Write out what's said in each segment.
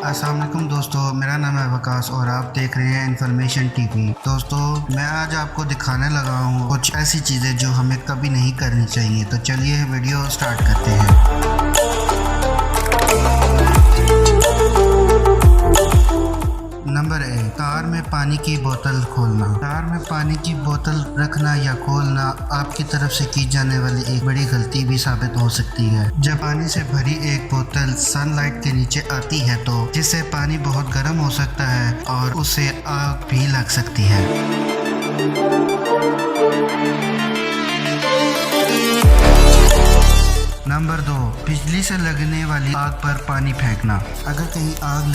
अस्सलाम वालेकुम दोस्तों, मेरा नाम है वकास और आप देख रहे हैं इन्फॉर्मेशन टीवी। दोस्तों, मैं आज आपको दिखाने लगा हूँ कुछ ऐसी चीज़ें जो हमें कभी नहीं करनी चाहिए। तो चलिए वीडियो स्टार्ट करते हैं। नंबर 1, कार में पानी की बोतल खोलना। कार में पानी की बोतल रखना या खोलना आपकी तरफ से की जाने वाली एक बड़ी गलती भी साबित हो सकती है। जब पानी से भरी एक बोतल सनलाइट के नीचे आती है तो जिससे पानी बहुत गर्म हो सकता है और उससे आग भी लग सकती है। नंबर 2, बिजली से लगने वाली आग पर पानी फेंकना। अगर कहीं आग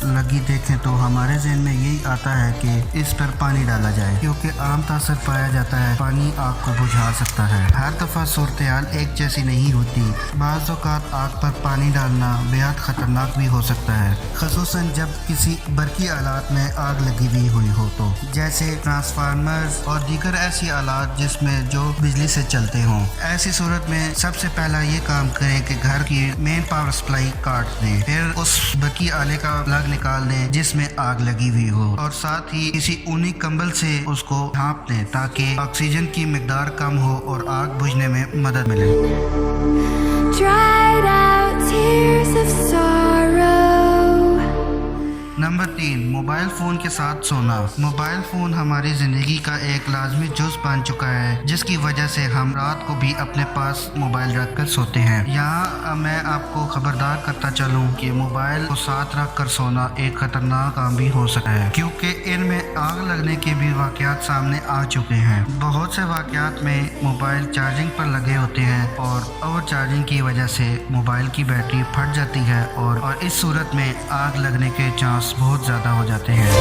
लगी देखें तो हमारे ज़हन में यही आता है कि इस पर पानी डाला जाए, क्योंकि आम तासर पाया जाता है पानी आग को बुझा सकता है। हर दफ़ा सूरत-ए-हाल एक जैसी नहीं होती। बाज़ औक़ात आग पर पानी डालना बेहद ख़तरनाक भी हो सकता है, ख़ुसूसन जब किसी बरकी आलात में आग लगी हुई हो तो, जैसे ट्रांसफार्मर्स और दीगर ऐसी आलात जिसमें जो बिजली से चलते हों। ऐसी सूरत में सबसे पहले ये काम करें कि घर की मेन पावर सप्लाई काट दें, फिर उस बकी आले का प्लग निकाल दें जिसमें आग लगी हुई हो, और साथ ही किसी ऊनी कंबल से उसको ढांप दें ताकि ऑक्सीजन की मिकदार कम हो और आग बुझने में मदद मिले। नंबर 3, मोबाइल फ़ोन के साथ सोना। मोबाइल फ़ोन हमारी ज़िंदगी का एक लाजमी जुज़ बन चुका है, जिसकी वजह से हम रात को भी अपने पास मोबाइल रख कर सोते हैं। यहाँ मैं आपको खबरदार करता चलूँ कि मोबाइल को साथ रख कर सोना एक ख़तरनाक काम भी हो सकता है, क्योंकि इनमें आग लगने के भी वाक़यात सामने आ चुके हैं। बहुत से वाक़यात में मोबाइल चार्जिंग पर लगे होते हैं और ओवर चार्जिंग की वजह से मोबाइल की बैटरी फट जाती है और इस सूरत में आग लगने के चांस बहुत ज़्यादा हो जाते हैं।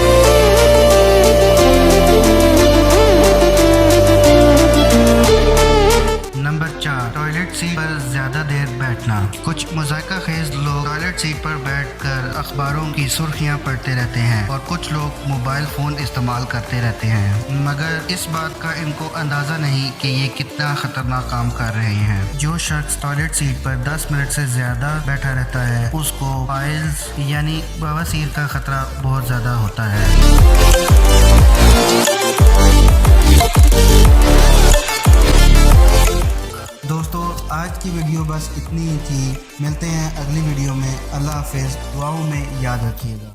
नंबर 4, टॉयलेट सीट पर ज़्यादा देर बैठना। कुछ मज़ाक़ा खेज़ लोग टॉयलेट सीट पर बैठकर अखबारों की सुर्खियाँ पढ़ते रहते हैं और कुछ लोग मोबाइल फ़ोन इस्तेमाल करते रहते हैं, मगर इस बात का इनको अंदाज़ा नहीं कि ये कितना ख़तरनाक काम कर रहे हैं। जो शख्स टॉयलेट सीट पर 10 मिनट से ज़्यादा बैठा रहता है उसको पाइल्स यानी बवासीर का ख़तरा बहुत ज़्यादा होता है। दोस्तों, आज की वीडियो बस इतनी ही थी। मिलते हैं अगली वीडियो में। अल्लाह हाफ़िज़। दुआओं में याद रखिएगा।